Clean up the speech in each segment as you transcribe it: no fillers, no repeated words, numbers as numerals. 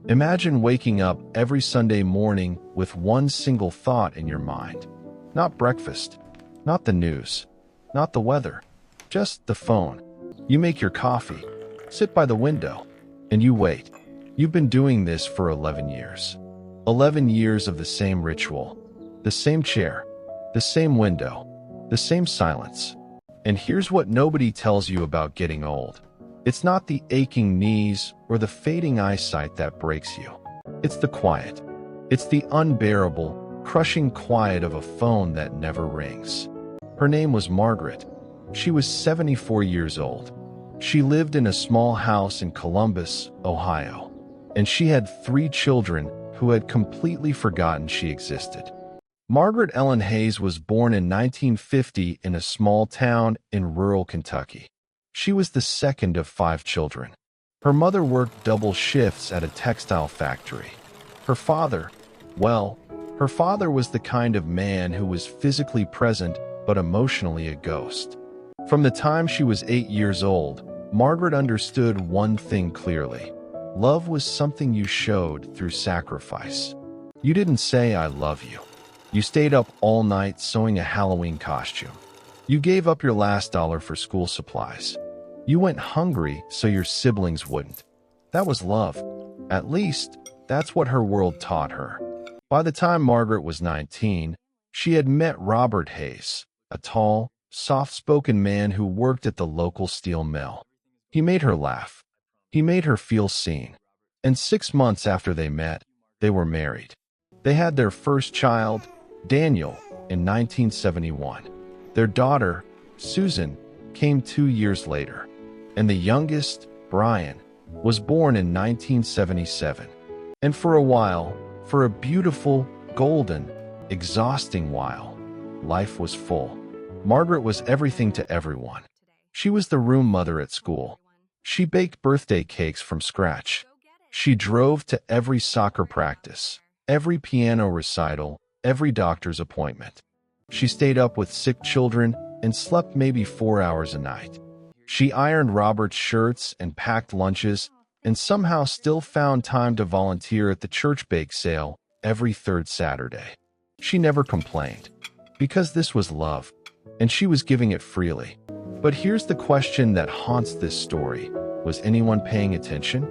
Imagine waking up every Sunday morning with one single thought in your mind. Not breakfast, not the news, not the weather, just the phone. You make your coffee, sit by the window, and you wait. You've been doing this for 11 years. 11 years of the same ritual, the same chair, the same window, the same silence. And here's what nobody tells you about getting old. It's not the aching knees or the fading eyesight that breaks you. It's the quiet. It's the unbearable, crushing quiet of a phone that never rings. Her name was Margaret. She was 74 years old. She lived in a small house in Columbus, Ohio, and she had 3 children who had completely forgotten she existed. Margaret Ellen Hayes was born in 1950 in a small town in rural Kentucky. She was the second of 5 children. Her mother worked double shifts at a textile factory. Her father was the kind of man who was physically present but emotionally a ghost. From the time she was 8 years old, Margaret understood one thing clearly. Love was something you showed through sacrifice. You didn't say, "I love you." You stayed up all night sewing a Halloween costume. You gave up your last dollar for school supplies. You went hungry so your siblings wouldn't. That was love. At least, that's what her world taught her. By the time Margaret was 19, she had met Robert Hayes, a tall, soft-spoken man who worked at the local steel mill. He made her laugh. He made her feel seen. And 6 months after they met, they were married. They had their first child, Daniel, in 1971. Their daughter, Susan, came 2 years later. And the youngest, Brian, was born in 1977. And for a while, for a beautiful, golden, exhausting while, life was full. Margaret was everything to everyone. She was the room mother at school. She baked birthday cakes from scratch. She drove to every soccer practice, every piano recital, every doctor's appointment. She stayed up with sick children and slept maybe 4 hours a night. She ironed Robert's shirts and packed lunches and somehow still found time to volunteer at the church bake sale every 3rd Saturday. She never complained, because this was love, and she was giving it freely. But here's the question that haunts this story. Was anyone paying attention?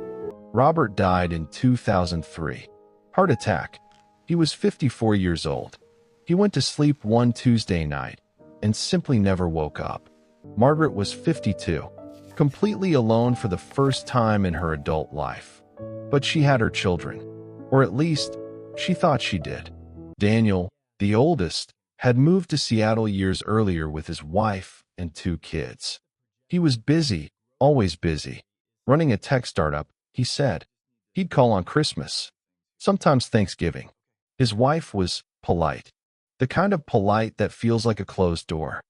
Robert died in 2003. Heart attack. He was 54 years old. He went to sleep one Tuesday night and simply never woke up. Margaret was 52, completely alone for the first time in her adult life. But she had her children, or at least, she thought she did. Daniel, the oldest, had moved to Seattle years earlier with his wife and 2 kids. He was busy, always busy. Running a tech startup, he said. He'd call on Christmas, sometimes Thanksgiving. His wife was polite, the kind of polite that feels like a closed door.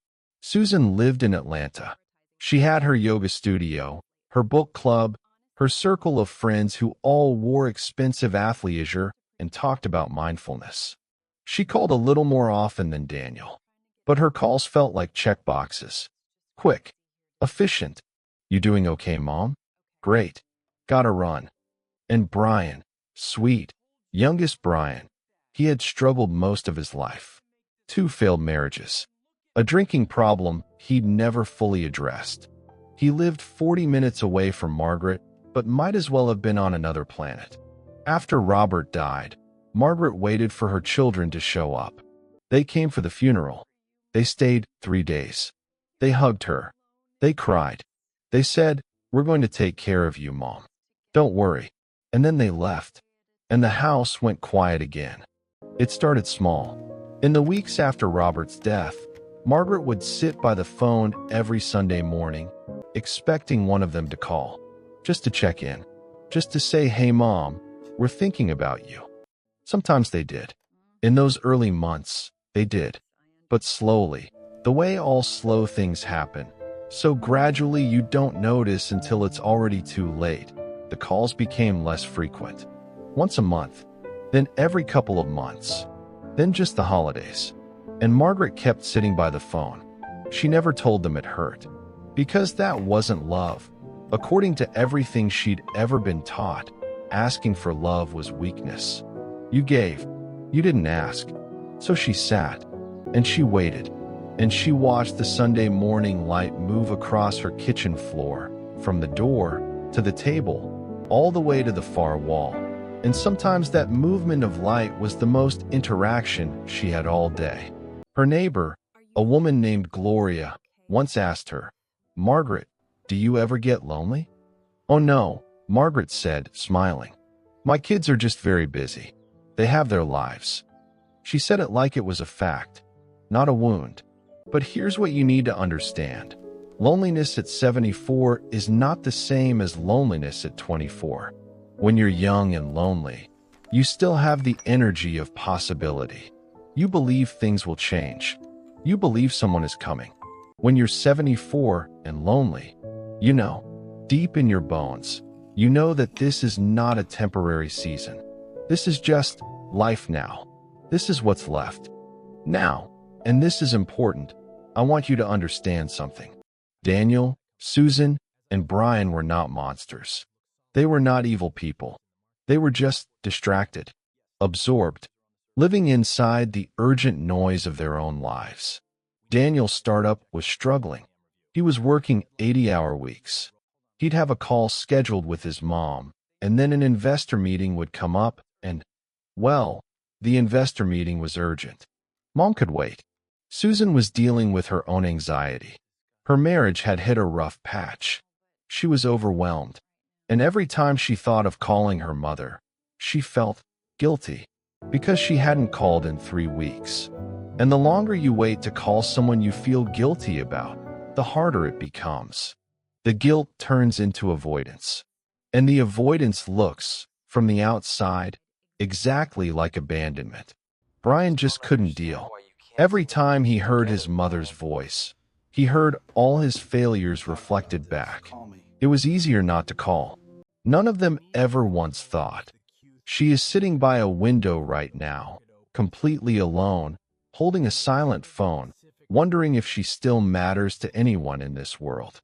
Susan lived in Atlanta. She had her yoga studio, her book club, her circle of friends who all wore expensive athleisure and talked about mindfulness. She called a little more often than Daniel, but her calls felt like checkboxes. Quick, efficient. You doing okay, Mom? Great. Gotta run. And Brian, sweet, youngest Brian. He had struggled most of his life. 2 failed marriages. A drinking problem he'd never fully addressed. He lived 40 minutes away from Margaret, but might as well have been on another planet. After Robert died, Margaret waited for her children to show up. They came for the funeral. They stayed 3 days. They hugged her. They cried. They said, "We're going to take care of you, Mom. Don't worry." And then they left. And the house went quiet again. It started small. In the weeks after Robert's death, Margaret would sit by the phone every Sunday morning, expecting one of them to call, just to check in, just to say, "Hey, Mom, we're thinking about you." Sometimes they did. In those early months, they did. But slowly, the way all slow things happen, so gradually you don't notice until it's already too late, the calls became less frequent. Once a month, then every couple of months, then just the holidays. And Margaret kept sitting by the phone. She never told them it hurt, because that wasn't love. According to everything she'd ever been taught, asking for love was weakness. You gave. You didn't ask. So she sat, and she waited, and she watched the Sunday morning light move across her kitchen floor, from the door to the table, all the way to the far wall. And sometimes that movement of light was the most interaction she had all day. Her neighbor, a woman named Gloria, once asked her, "Margaret, do you ever get lonely?" "Oh no," Margaret said, smiling. "My kids are just very busy. They have their lives." She said it like it was a fact, not a wound. But here's what you need to understand. Loneliness at 74 is not the same as loneliness at 24. When you're young and lonely, you still have the energy of possibility. You believe things will change. You believe someone is coming. When you're 74 and lonely, you know, deep in your bones, you know that this is not a temporary season. This is just life now. This is what's left. Now, and this is important, I want you to understand something. Daniel, Susan, and Brian were not monsters. They were not evil people. They were just distracted, absorbed, living inside the urgent noise of their own lives. Daniel's startup was struggling. He was working 80-hour weeks. He'd have a call scheduled with his mom, and then an investor meeting would come up and, well, the investor meeting was urgent. Mom could wait. Susan was dealing with her own anxiety. Her marriage had hit a rough patch. She was overwhelmed. And every time she thought of calling her mother, she felt guilty because she hadn't called in 3 weeks. And the longer you wait to call someone you feel guilty about, the harder it becomes. The guilt turns into avoidance. And the avoidance looks, from the outside, exactly like abandonment. Brian just couldn't deal. Every time he heard his mother's voice, he heard all his failures reflected back. It was easier not to call. None of them ever once thought, "She is sitting by a window right now, completely alone, holding a silent phone, wondering if she still matters to anyone in this world."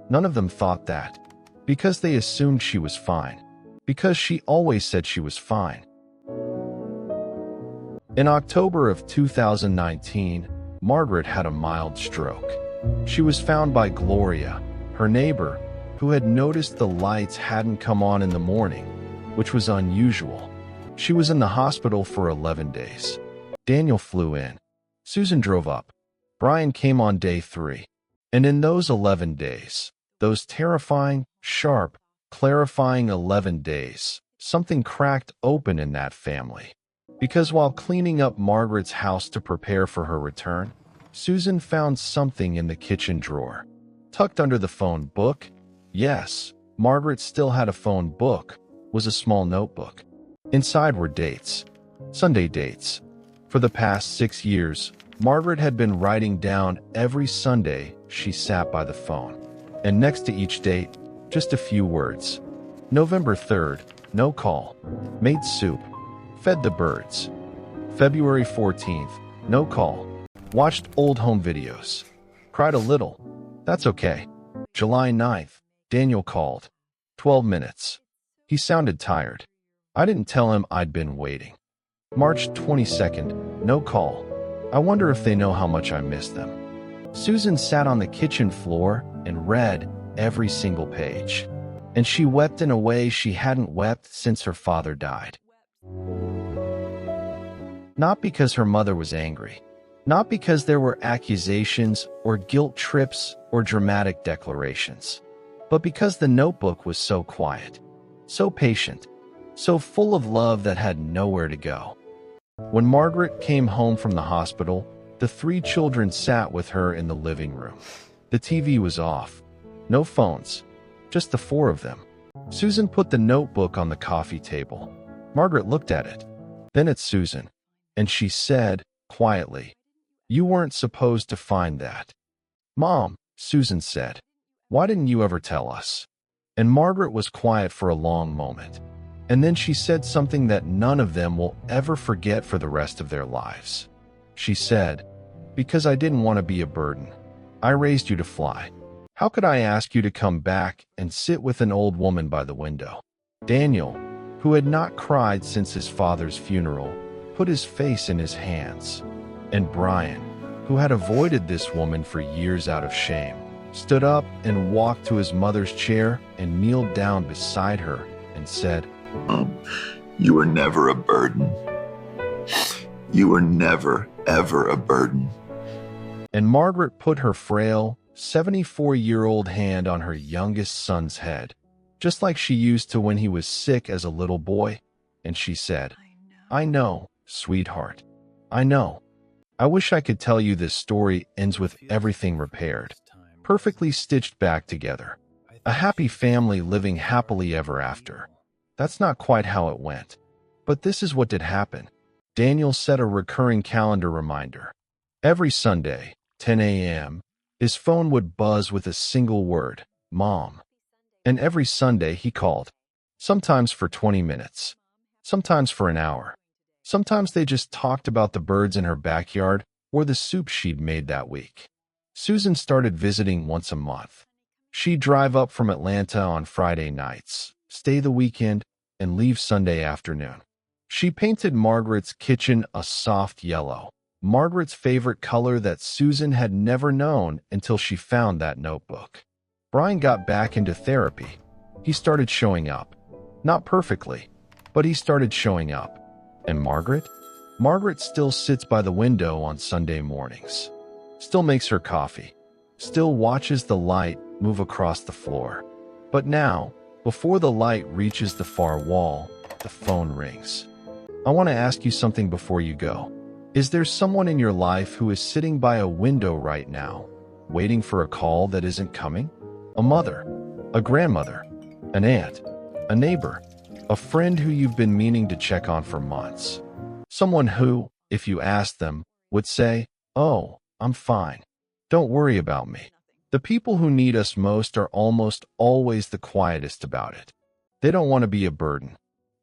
None of them thought that, because they assumed she was fine, because she always said she was fine. In October of 2019, Margaret had a mild stroke. She was found by Gloria, her neighbor, who had noticed the lights hadn't come on in the morning, which was unusual. She was in the hospital for 11 days. Daniel flew in. Susan drove up. Brian came on day 3. And in those 11 days, those terrifying, sharp, clarifying 11 days, something cracked open in that family. Because while cleaning up Margaret's house to prepare for her return, Susan found something in the kitchen drawer. Tucked under the phone book, yes, Margaret still had a phone book, was a small notebook. Inside were dates, Sunday dates. For the past 6 years, Margaret had been writing down every Sunday she sat by the phone. And next to each date, just a few words. November 3rd, no call. Made soup. Fed the birds. February 14th, no call. Watched old home videos. Cried a little. That's okay. July 9th, Daniel called. 12 minutes. He sounded tired. I didn't tell him I'd been waiting. March 22nd, no call. I wonder if they know how much I miss them. Susan sat on the kitchen floor and read every single page. And she wept in a way she hadn't wept since her father died. Not because her mother was angry. Not because there were accusations or guilt trips or dramatic declarations. But because the notebook was so quiet, so patient, so full of love that had nowhere to go. When Margaret came home from the hospital, the 3 children sat with her in the living room. The TV was off. No phones. Just the 4 of them. Susan put the notebook on the coffee table. Margaret looked at it, then at Susan, and she said, quietly, "You weren't supposed to find that." "Mom," Susan said, "why didn't you ever tell us?" And Margaret was quiet for a long moment. And then she said something that none of them will ever forget for the rest of their lives. She said, "Because I didn't want to be a burden. I raised you to fly. How could I ask you to come back and sit with an old woman by the window?" Daniel, who had not cried since his father's funeral, put his face in his hands. And Brian, who had avoided this woman for years out of shame, stood up and walked to his mother's chair and kneeled down beside her and said, You were never a burden. You were never, ever a burden. And Margaret put her frail, 74-year-old hand on her youngest son's head, just like she used to when he was sick as a little boy, and she said, I know, sweetheart. I know. I wish I could tell you this story ends with everything repaired, perfectly stitched back together. A happy family living happily ever after. That's not quite how it went. But this is what did happen. Daniel set a recurring calendar reminder. Every Sunday, 10 a.m., his phone would buzz with a single word, Mom. And every Sunday he called, sometimes for 20 minutes, sometimes for an hour. Sometimes they just talked about the birds in her backyard or the soup she'd made that week. Susan started visiting once a month. She'd drive up from Atlanta on Friday nights, stay the weekend, and leave Sunday afternoon. She painted Margaret's kitchen a soft yellow, Margaret's favorite color that Susan had never known until she found that notebook. Brian got back into therapy. He started showing up. Not perfectly, but he started showing up. And Margaret? Margaret still sits by the window on Sunday mornings, still makes her coffee, still watches the light move across the floor. But now, before the light reaches the far wall, the phone rings. I want to ask you something before you go. Is there someone in your life who is sitting by a window right now, waiting for a call that isn't coming? A mother, a grandmother, an aunt, a neighbor, a friend who you've been meaning to check on for months. Someone who, if you asked them, would say, Oh, I'm fine. Don't worry about me. The people who need us most are almost always the quietest about it. They don't want to be a burden.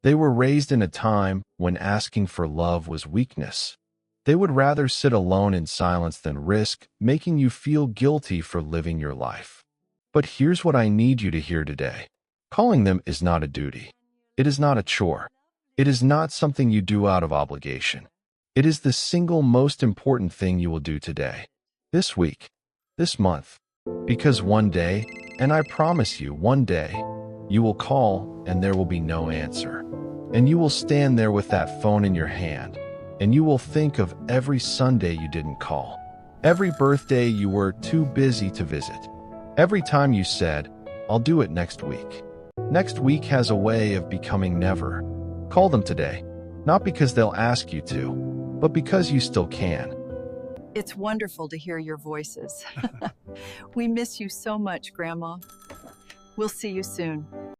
They were raised in a time when asking for love was weakness. They would rather sit alone in silence than risk making you feel guilty for living your life. But here's what I need you to hear today. Calling them is not a duty. It is not a chore. It is not something you do out of obligation. It is the single most important thing you will do today, this week, this month. Because one day, and I promise you one day, you will call and there will be no answer. And you will stand there with that phone in your hand, and you will think of every Sunday you didn't call, every birthday you were too busy to visit, every time you said, I'll do it next week. Next week has a way of becoming never. Call them today, not because they'll ask you to, but because you still can. It's wonderful to hear your voices. We miss you so much, Grandma. We'll see you soon.